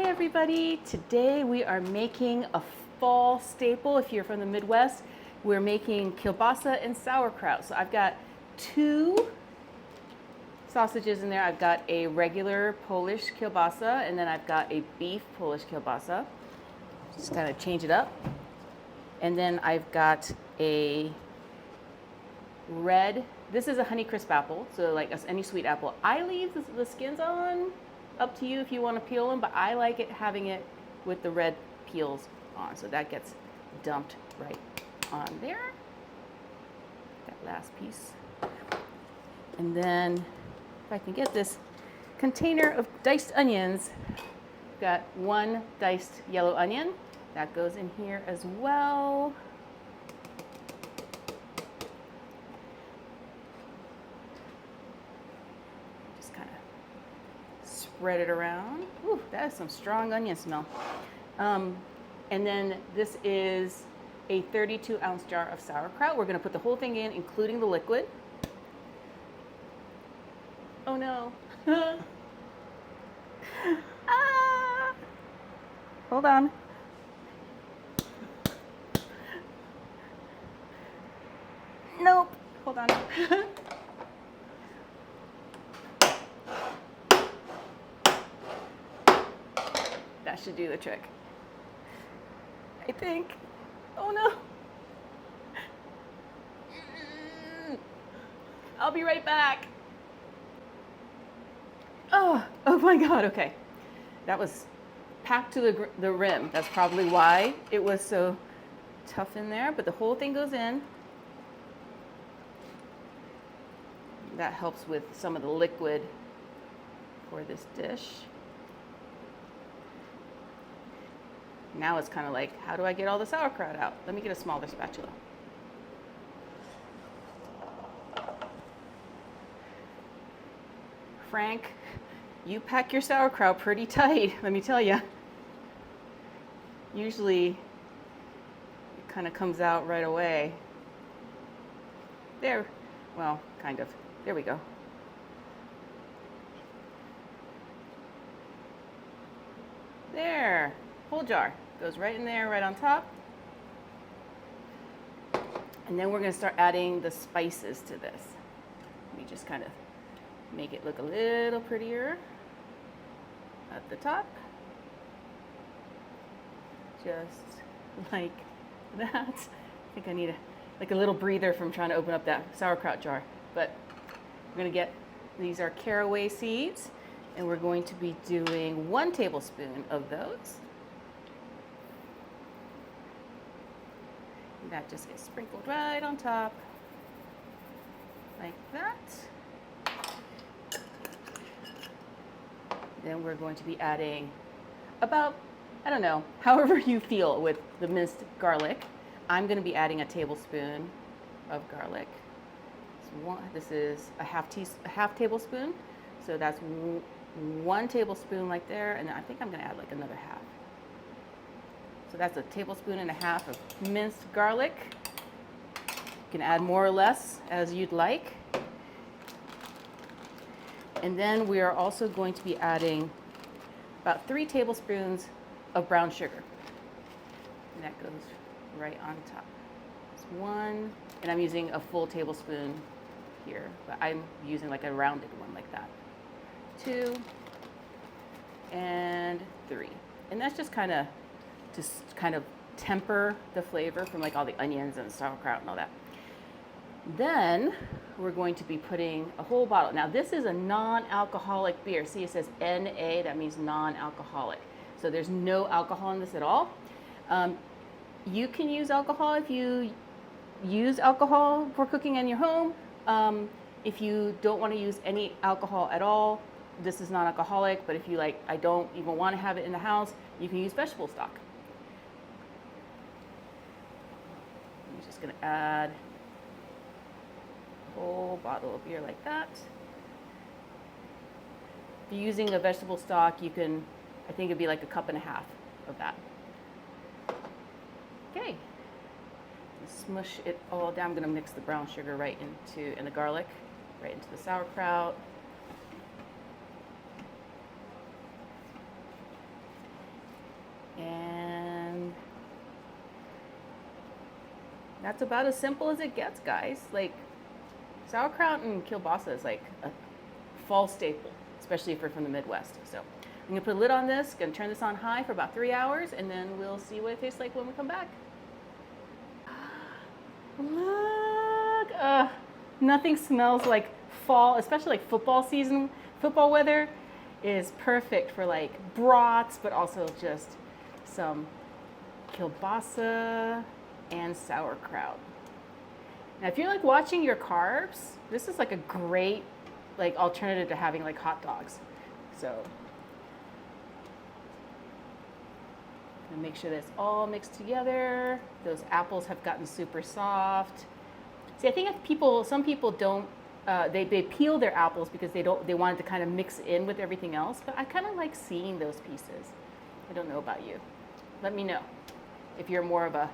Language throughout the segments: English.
everybody. Today we are making a fall staple. If you're from the Midwest, we're making kielbasa and sauerkraut. So I've got two sausages in there. I've got a regular Polish kielbasa and then I've got a beef Polish kielbasa. Just kind of change it up. And then I've got a red, this is a Honeycrisp apple, so like any sweet apple. I leave the skins on, up to you if you want to peel them, but I like it having it with the red peels on, so that gets dumped right on there. That last piece. And then if I can get this container of diced onions, got one diced yellow onion. That goes in here as well. Just kind of spread it around. Ooh, that is some strong onion smell. And then this is a 32-ounce jar of sauerkraut. We're going to put the whole thing in, including the liquid. Oh no. Ah! Hold on. Nope. Hold on. That should do the trick, I think. Oh no. I'll be right back. Oh my God, okay. That was packed to the rim. That's probably why it was so tough in there, but the whole thing goes in. That helps with some of the liquid for this dish. Now it's kind of like, how do I get all the sauerkraut out? Let me get a smaller spatula. Frank, you pack your sauerkraut pretty tight, let me tell you. Usually it kind of comes out right away. There, well, kind of. There we go. There, whole jar goes right in there, right on top. And then we're going to start adding the spices to this. Let me just kind of make it look a little prettier at the top. Just like that. I think I need like a little breather from trying to open up that sauerkraut jar. But we're going to get, these are caraway seeds, and we're going to be doing 1 tablespoon of those. And that just gets sprinkled right on top, like that. Then we're going to be adding about, I don't know, however you feel with the minced garlic. I'm going to be adding a tablespoon of garlic. This is a half tablespoon, so that's 1 tablespoon like there, and I think I'm going to add like another half. So that's a tablespoon and a half of minced garlic. You can add more or less as you'd like. And then we are also going to be adding about 3 tablespoons of brown sugar. And that goes right on top. It's 1, and I'm using a full tablespoon here, but I'm using like a rounded one like that. 2 and 3. And that's just kind of temper the flavor from like all the onions and sauerkraut and all that. Then we're going to be putting a whole bottle. Now this is a non-alcoholic beer. See, it says NA, that means non-alcoholic. So there's no alcohol in this at all. You can use alcohol if you use alcohol for cooking in your home. If you don't want to use any alcohol at all, this is non-alcoholic, but if you like, I don't even want to have it in the house, you can use vegetable stock. I'm just going to add a whole bottle of beer like that. If you're using a vegetable stock, you can, I think it'd be like 1.5 cups of that. Okay. Smush it all down. I'm going to mix the brown sugar right into, and the garlic right into the sauerkraut. And that's about as simple as it gets, guys. Like, sauerkraut and kielbasa is like a fall staple, especially if you're from the Midwest. So I'm gonna put a lid on this, gonna turn this on high for about 3 hours, and then we'll see what it tastes like when we come back. Look, nothing smells like fall, especially like football season. Football weather is perfect for like brats, but also just some kielbasa and sauerkraut. Now, if you're like watching your carbs, this is like a great like alternative to having like hot dogs. So and make sure that's all mixed together. Those apples have gotten super soft. See, I think some people don't, they peel their apples because they want it to kind of mix in with everything else, but I kind of like seeing those pieces. I don't know about you. Let me know if you're more of a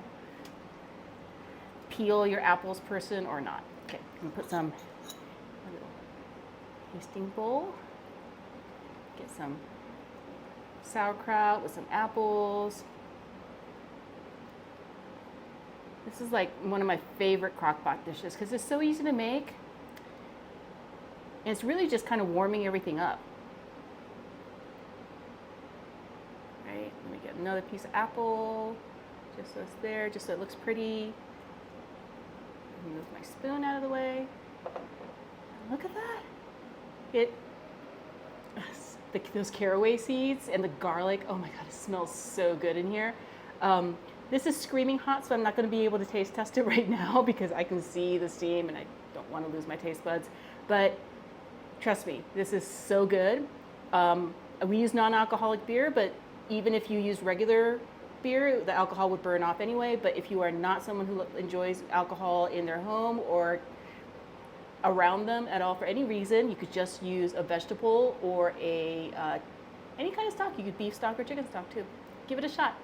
peel your apples person or not. Okay, I'm gonna put a little tasting bowl. Get some sauerkraut with some apples. This is like one of my favorite crockpot dishes because it's so easy to make. And it's really just kind of warming everything up. Right, let me get another piece of apple, just so it's there, just so it looks pretty. Move my spoon out of the way. Look at that. Those caraway seeds and the garlic. Oh my God, it smells so good in here. This is screaming hot, so I'm not going to be able to taste test it right now because I can see the steam and I don't want to lose my taste buds. But trust me, this is so good. We use non-alcoholic beer, but even if you use regular beer, the alcohol would burn off anyway. But if you are not someone who enjoys alcohol in their home or around them at all for any reason, you could just use a vegetable or any kind of stock. You could beef stock or chicken stock too. Give it a shot.